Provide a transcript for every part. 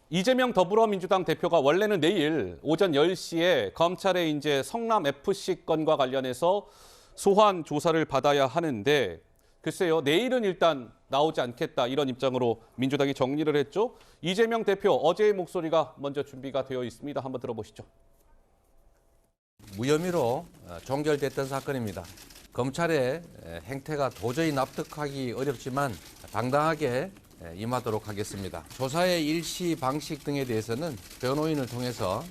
이재명 더불어민주당 대표가 원래는 내일 오전 10시에 검찰의 이제 성남 FC 건과 관련해서 소환 조사를 받아야 하는데 글쎄요, 내일은 일단 나오지 않겠다 이런 입장으로 민주당이 정리를 했죠. 이재명 대표 어제의 목소리가 먼저 준비가 되어 있습니다. 한번 들어보시죠. 무혐의로 종결됐던 사건입니다. 검찰의 행태가 도저히 납득하기 어렵지만 당당하게 임하도록 하겠습니다. 조사의 일시 방식 등에 대해서는 변호인을 통해서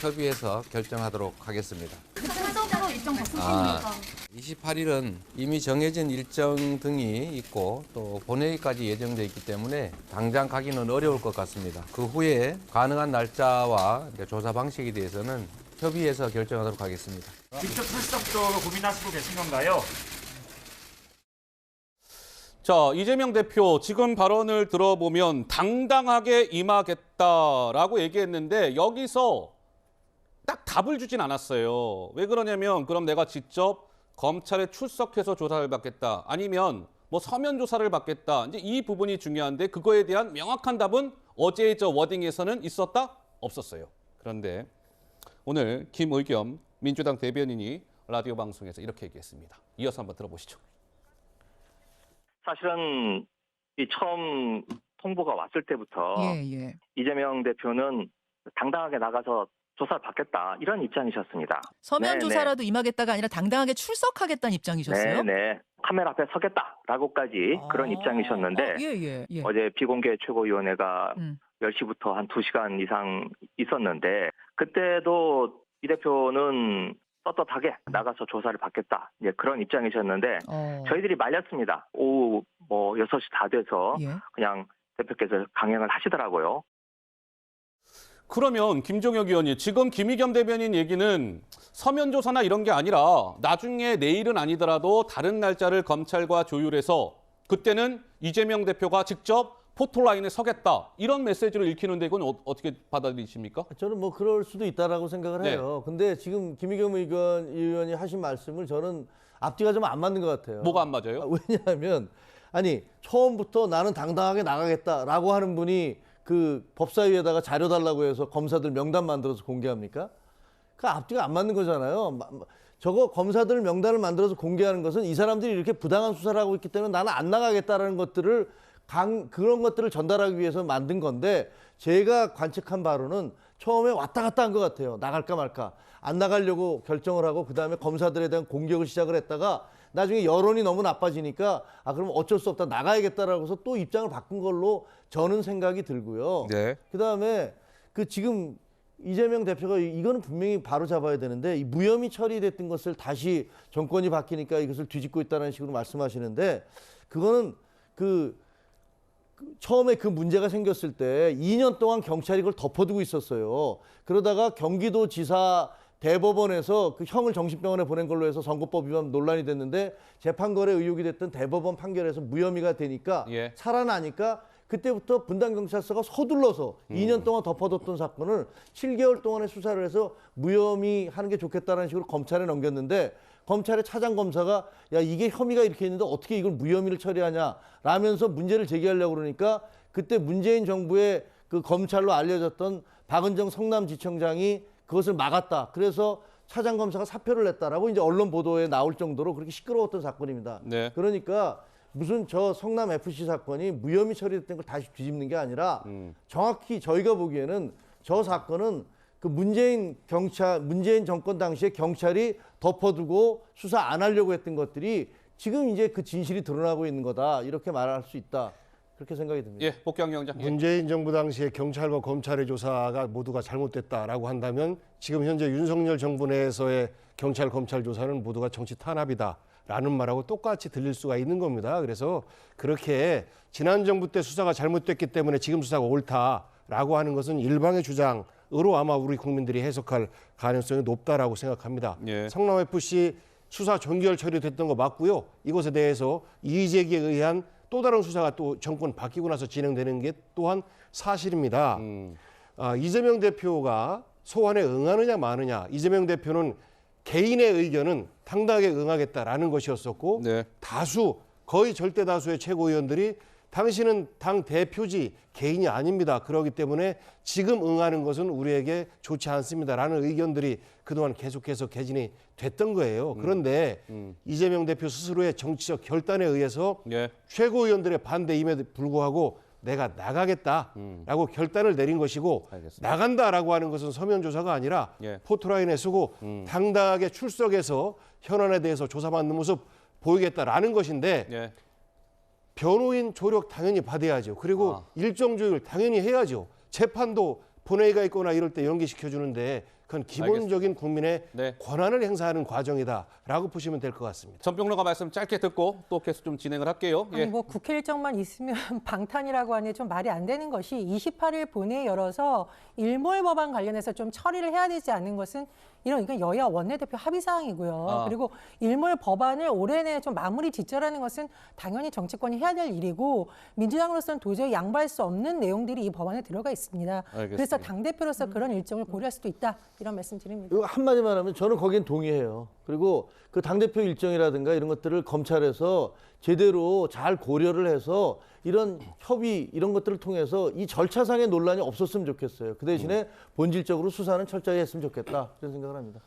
협의해서 결정하도록 하겠습니다. 구체적으로 일정 바꾸십니까? 28일은 이미 정해진 일정 등이 있고 또 본회의까지 예정돼 있기 때문에 당장 가기는 어려울 것 같습니다. 그 후에 가능한 날짜와 조사 방식에 대해서는 협의해서 결정하도록 하겠습니다. 직접 출석도 고민하시고 계신 건가요? 자, 이재명 대표 지금 발언을 들어보면 당당하게 임하겠다라고 얘기했는데 여기서 딱 답을 주진 않았어요. 왜 그러냐면 그럼 내가 직접 검찰에 출석해서 조사를 받겠다. 아니면 뭐 서면 조사를 받겠다. 이제 이 부분이 중요한데 그거에 대한 명확한 답은 어제의 저 워딩에서는 있었다? 없었어요. 그런데 오늘 김의겸 민주당 대변인이 라디오 방송에서 이렇게 얘기했습니다. 이어서 한번 들어보시죠. 사실은 이 처음 통보가 왔을 때부터 이재명 대표는 당당하게 나가서 조사를 받겠다 이런 입장이셨습니다. 서면 조사라도 임하겠다가 아니라 당당하게 출석하겠다는 입장이셨어요? 네. 카메라 앞에 서겠다라고까지 그런 입장이셨는데 어제 비공개 최고위원회가 10시부터 한 2시간 이상 있었는데 그때도 이 대표는 떳떳하게 나가서 조사를 받겠다. 그런 입장이셨는데 저희들이 말렸습니다. 오후 6시 다 돼서 그냥 대표께서 강행을 하시더라고요. 그러면 김종혁 의원이 지금 김의겸 대변인 얘기는 서면 조사나 이런 게 아니라 나중에 내일은 아니더라도 다른 날짜를 검찰과 조율해서 그때는 이재명 대표가 직접 포토라인에 서겠다. 이런 메시지를 읽히는데 이건 어떻게 받아들이십니까? 저는 뭐 그럴 수도 있다라고 생각을 해요. 근데 지금 김의겸 의원이 하신 말씀을 저는 앞뒤가 좀 안 맞는 것 같아요. 뭐가 안 맞아요? 왜냐하면 아니 처음부터 나는 당당하게 나가겠다라고 하는 분이 그 법사위에다가 자료 달라고 해서 검사들 명단 만들어서 공개합니까? 그 앞뒤가 안 맞는 거잖아요. 저거 검사들 명단을 만들어서 공개하는 것은 이 사람들이 이렇게 부당한 수사를 하고 있기 때문에 나는 안 나가겠다라는 것들을 그런 것들을 전달하기 위해서 만든 건데 제가 관측한 바로는 처음에 왔다 갔다 한 것 같아요. 나갈까 말까. 안 나가려고 결정을 하고 그다음에 검사들에 대한 공격을 시작을 했다가 나중에 여론이 너무 나빠지니까 그럼 어쩔 수 없다 나가야겠다라고 해서 또 입장을 바꾼 걸로 저는 생각이 들고요. 그다음에 지금 이재명 대표가 이거는 분명히 바로 잡아야 되는데 이 무혐의 처리됐던 것을 다시 정권이 바뀌니까 이것을 뒤집고 있다는 식으로 말씀하시는데 그거는 처음에 그 문제가 생겼을 때 2년 동안 경찰이 그걸 덮어두고 있었어요. 그러다가 경기도지사 대법원에서 그 형을 정신병원에 보낸 걸로 해서 선거법 위반 논란이 됐는데 재판거래 의혹이 됐던 대법원 판결에서 무혐의가 되니까 살아나니까 그때부터 분당경찰서가 서둘러서 2년 동안 덮어뒀던 사건을 7개월 동안의 수사를 해서 무혐의 하는 게 좋겠다는 식으로 검찰에 넘겼는데 검찰의 차장검사가 야 이게 혐의가 이렇게 있는데 어떻게 이걸 무혐의를 처리하냐 라면서 문제를 제기하려고 그러니까 그때 문재인 정부의 그 검찰로 알려졌던 박은정 성남지청장이 그것을 막았다. 그래서 차장검사가 사표를 냈다라고 이제 언론 보도에 나올 정도로 그렇게 시끄러웠던 사건입니다. 그러니까 무슨 저 성남 FC 사건이 무혐의 처리됐던 걸 다시 뒤집는 게 아니라 정확히 저희가 보기에는 저 사건은 그 문재인 정권 당시에 경찰이 덮어두고 수사 안 하려고 했던 것들이 지금 이제 그 진실이 드러나고 있는 거다. 이렇게 말할 수 있다. 그렇게 생각이 듭니다. 복경 위원장. 문재인 정부 당시에 경찰과 검찰의 조사가 모두가 잘못됐다라고 한다면 지금 현재 윤석열 정부 내에서의 경찰, 검찰 조사는 모두가 정치 탄압이다라는 말하고 똑같이 들릴 수가 있는 겁니다. 그래서 그렇게 지난 정부 때 수사가 잘못됐기 때문에 지금 수사가 옳다라고 하는 것은 일방의 주장으로 아마 우리 국민들이 해석할 가능성이 높다라고 생각합니다. 성남FC 수사 종결 처리됐던 거 맞고요. 이것에 대해서 이의제기에 의한 또 다른 수사가 또 정권 바뀌고 나서 진행되는 게 또한 사실입니다. 이재명 대표가 소환에 응하느냐 마느냐. 이재명 대표는 개인의 의견은 당당하게 응하겠다라는 것이었었고 다수 거의 절대 다수의 최고위원들이 당신은 당 대표지 개인이 아닙니다. 그렇기 때문에 지금 응하는 것은 우리에게 좋지 않습니다라는 의견들이 그동안 계속해서 개진이 됐던 거예요. 그런데 이재명 대표 스스로의 정치적 결단에 의해서 예. 최고위원들의 반대임에도 불구하고 내가 나가겠다라고 결단을 내린 것이고 알겠습니다. 나간다라고 하는 것은 서면 조사가 아니라 예. 포토라인에 서고 당당하게 출석해서 현안에 대해서 조사받는 모습 보이겠다라는 것인데 예. 변호인 조력 당연히 받아야죠. 그리고 일정 조율 당연히 해야죠. 재판도 본회의가 있거나 이럴 때 연기시켜주는데 그건 기본적인 국민의 네. 권한을 행사하는 과정이다라고 보시면 될 것 같습니다. 전평론가 말씀 짧게 듣고 또 계속 좀 진행을 할게요. 아니 뭐 국회 일정만 있으면 방탄이라고 하니 좀 말이 안 되는 것이 28일 본회의 열어서 일몰 법안 관련해서 좀 처리를 해야 되지 않는 것은 이건 여야 원내대표 합의 사항이고요. 그리고 일몰 법안을 올해 내에 좀 마무리 짓자라는 것은 당연히 정치권이 해야 될 일이고 민주당으로서는 도저히 양보할 수 없는 내용들이 이 법안에 들어가 있습니다. 알겠습니다. 그래서 당대표로서 그런 일정을 고려할 수도 있다. 이런 말씀 드립니다. 이거 한마디만 하면 저는 거긴 동의해요. 그리고 그 당대표 일정이라든가 이런 것들을 검찰에서 제대로 잘 고려를 해서 이런 협의 이런 것들을 통해서 이 절차상의 논란이 없었으면 좋겠어요. 그 대신에 본질적으로 수사는 철저히 했으면 좋겠다. 그런 생각을 합니다.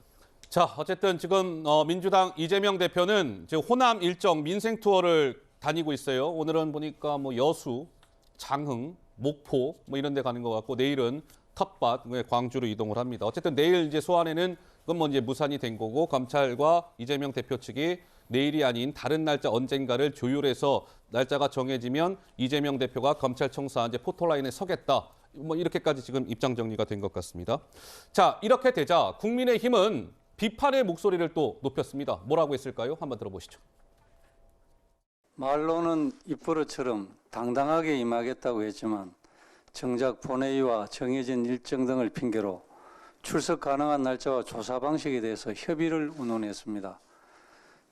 자, 어쨌든 지금 민주당 이재명 대표는 지금 호남 일정 민생 투어를 다니고 있어요. 오늘은 보니까 뭐 여수, 장흥, 목포 뭐 이런 데 가는 것 같고 내일은 텃밭, 광주로 이동을 합니다. 어쨌든 내일 이제 소환에는 그건 뭐 이제 무산이 된 거고 검찰과 이재명 대표 측이 내일이 아닌 다른 날짜 언젠가를 조율해서 날짜가 정해지면 이재명 대표가 검찰청사 이제 포토라인에 서겠다. 뭐 이렇게까지 지금 입장 정리가 된 것 같습니다. 자, 이렇게 되자 국민의힘은 비판의 목소리를 또 높였습니다. 뭐라고 했을까요? 한번 들어보시죠. 말로는 입버릇처럼 당당하게 임하겠다고 했지만 정작 본회의와 정해진 일정 등을 핑계로 출석 가능한 날짜와 조사 방식에 대해서 협의를 의논했습니다.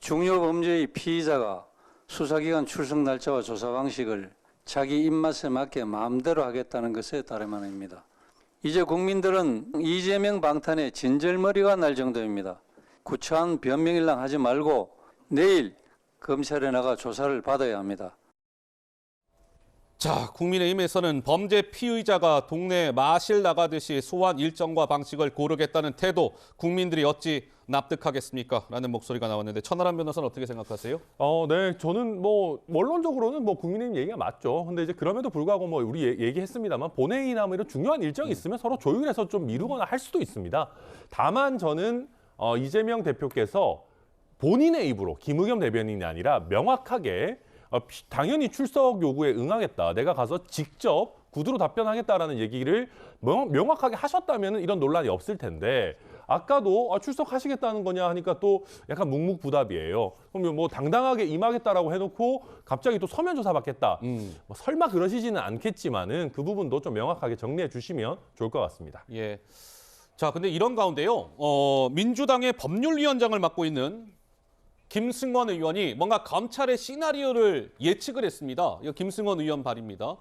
중요 범죄의 피의자가 수사기관 출석 날짜와 조사 방식을 자기 입맛에 맞게 마음대로 하겠다는 것에 다름 아닙니다. 이제 국민들은 이재명 방탄에 진절머리가 날 정도입니다. 구차한 변명일랑 하지 말고 내일 검찰에 나가 조사를 받아야 합니다. 자, 국민의힘에서는 범죄 피의자가 동네에 마실 나가듯이 소환 일정과 방식을 고르겠다는 태도, 국민들이 어찌 납득하겠습니까? 라는 목소리가 나왔는데 천하람 변호사는 어떻게 생각하세요? 네, 저는 뭐 원론적으로는 뭐 국민의힘 얘기가 맞죠. 근데 이제 그럼에도 불구하고 뭐 우리 얘기했습니다만 본회의나 뭐 이런 중요한 일정이 있으면 서로 조율해서 좀 미루거나 할 수도 있습니다. 다만 저는 이재명 대표께서 본인의 입으로 김의겸 대변인이 아니라 명확하게 당연히 출석 요구에 응하겠다. 내가 가서 직접 구두로 답변하겠다라는 얘기를 명확하게 하셨다면 이런 논란이 없을 텐데 아까도 출석하시겠다는 거냐 하니까 또 약간 묵묵부답이에요. 그럼 뭐 당당하게 임하겠다라고 해놓고 갑자기 또 서면 조사 받겠다. 뭐 설마 그러시지는 않겠지만은 그 부분도 좀 명확하게 정리해 주시면 좋을 것 같습니다. 예. 자, 근데 이런 가운데요. 민주당의 법률위원장을 맡고 있는 김승원 의원이 뭔가 검찰의 시나리오를 예측을 했습니다. 이거 김승원 의원 발입니다.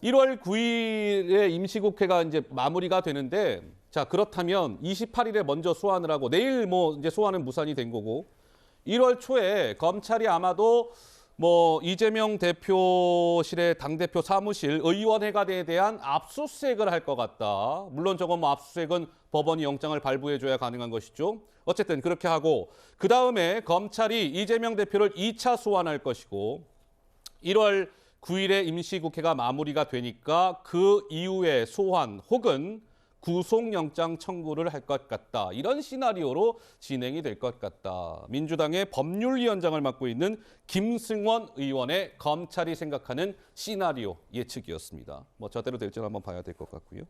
1월 9일에 임시국회가 이제 마무리가 되는데, 자, 그렇다면 28일에 먼저 소환을 하고 내일 뭐 이제 소환은 무산이 된 거고 1월 초에 검찰이 아마도 뭐 이재명 대표실의 당대표 사무실 의원회관에 대한 압수수색을 할 것 같다. 물론 저건 뭐 압수수색은 법원이 영장을 발부해줘야 가능한 것이죠. 어쨌든 그렇게 하고 그다음에 검찰이 이재명 대표를 2차 소환할 것이고 1월 9일에 임시국회가 마무리가 되니까 그 이후에 소환 혹은 구속영장 청구를 할 것 같다. 이런 시나리오로 진행이 될 것 같다. 민주당의 법률위원장을 맡고 있는 김승원 의원의 검찰이 생각하는 시나리오 예측이었습니다. 뭐 저대로 될지는 한번 봐야 될 것 같고요.